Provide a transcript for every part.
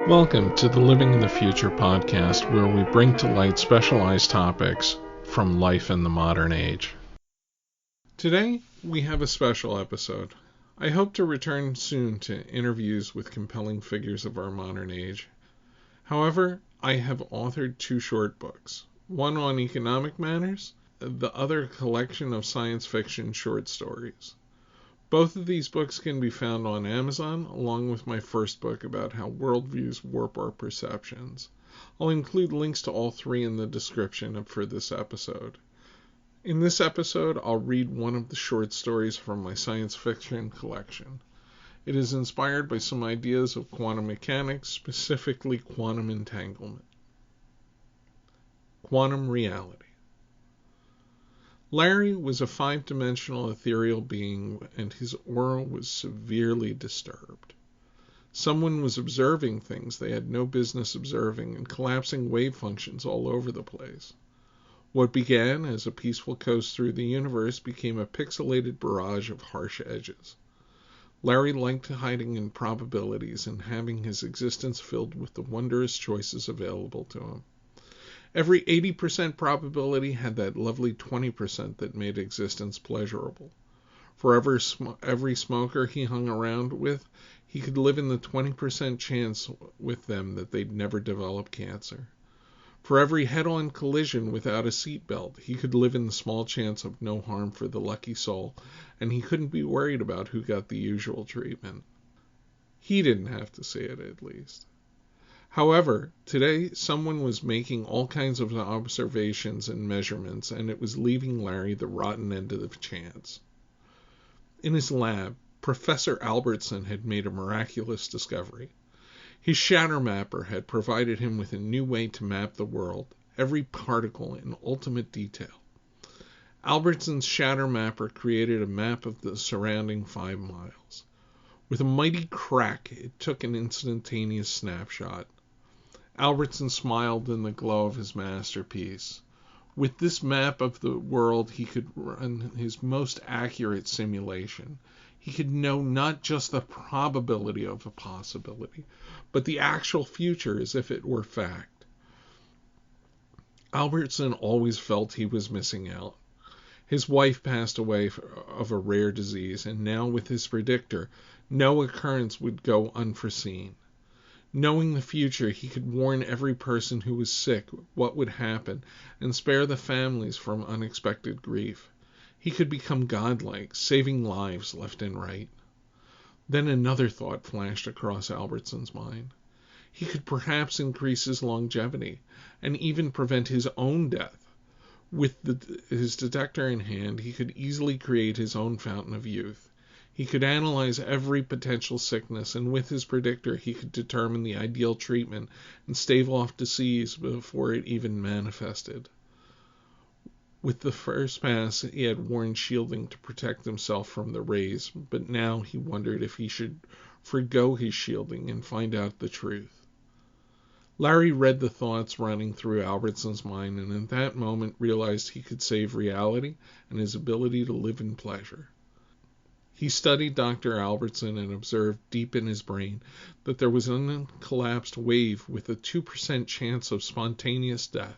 Welcome to the Living in the Future podcast, where we bring to light specialized topics from life in the modern age. Today, we have a special episode. I hope to return soon to interviews with compelling figures of our modern age. However, I have authored two short books, one on economic matters, the other a collection of science fiction short stories. Both of these books can be found on Amazon, along with my first book about how worldviews warp our perceptions. I'll include links to all three in the description for this episode. In this episode, I'll read one of the short stories from my science fiction collection. It is inspired by some ideas of quantum mechanics, specifically quantum entanglement. Quantum reality. Larry was a five-dimensional ethereal being, and his aura was severely disturbed. Someone was observing things they had no business observing and collapsing wave functions all over the place. What began as a peaceful coast through the universe became a pixelated barrage of harsh edges. Larry liked hiding in probabilities and having his existence filled with the wondrous choices available to him. Every 80% probability had that lovely 20% that made existence pleasurable. For every smoker he hung around with, he could live in the 20% chance with them that they'd never develop cancer. For every head-on collision without a seatbelt, he could live in the small chance of no harm for the lucky soul, and he couldn't be worried about who got the usual treatment. He didn't have to see it, at least. However, today someone was making all kinds of observations and measurements, and it was leaving Larry the rotten end of the chance. In his lab, Professor Albertson had made a miraculous discovery. His shatter mapper had provided him with a new way to map the world, every particle in ultimate detail. Albertson's shatter mapper created a map of the surrounding 5 miles. With a mighty crack, it took an instantaneous snapshot. Albertson smiled in the glow of his masterpiece. With this map of the world, he could run his most accurate simulation. He could know not just the probability of a possibility, but the actual future as if it were fact. Albertson always felt he was missing out. His wife passed away of a rare disease, and now with his predictor, no occurrence would go unforeseen. Knowing the future, he could warn every person who was sick what would happen and spare the families from unexpected grief. He could become godlike, saving lives left and right. Then another thought flashed across Albertson's mind. He could perhaps increase his longevity and even prevent his own death. With his detector in hand, he could easily create his own fountain of youth. He could analyze every potential sickness, and with his predictor he could determine the ideal treatment and stave off disease before it even manifested. With the first pass, he had worn shielding to protect himself from the rays, but now he wondered if he should forgo his shielding and find out the truth. Larry read the thoughts running through Albertson's mind, and at that moment realized he could save reality and his ability to live in pleasure. He studied Dr. Albertson and observed deep in his brain that there was an uncollapsed wave with a 2% chance of spontaneous death.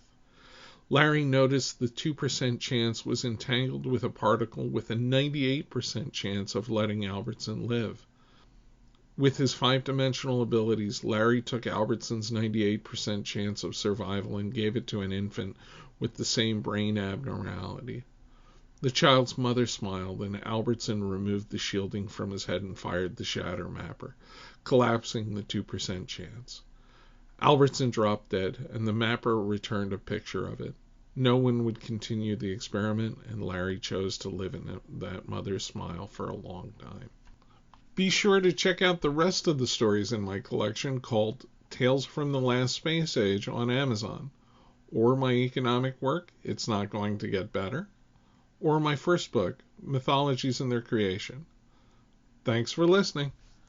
Larry noticed the 2% chance was entangled with a particle with a 98% chance of letting Albertson live. With his 5-dimensional abilities, Larry took Albertson's 98% chance of survival and gave it to an infant with the same brain abnormality. The child's mother smiled, and Albertson removed the shielding from his head and fired the shatter mapper, collapsing the 2% chance. Albertson dropped dead, and the mapper returned a picture of it. No one would continue the experiment, and Larry chose to live in that mother's smile for a long time. Be sure to check out the rest of the stories in my collection called Tales from the Last Space Age on Amazon, or my economic work, It's Not Going to Get Better, or my first book, Mythologies and Their Creation. Thanks for listening.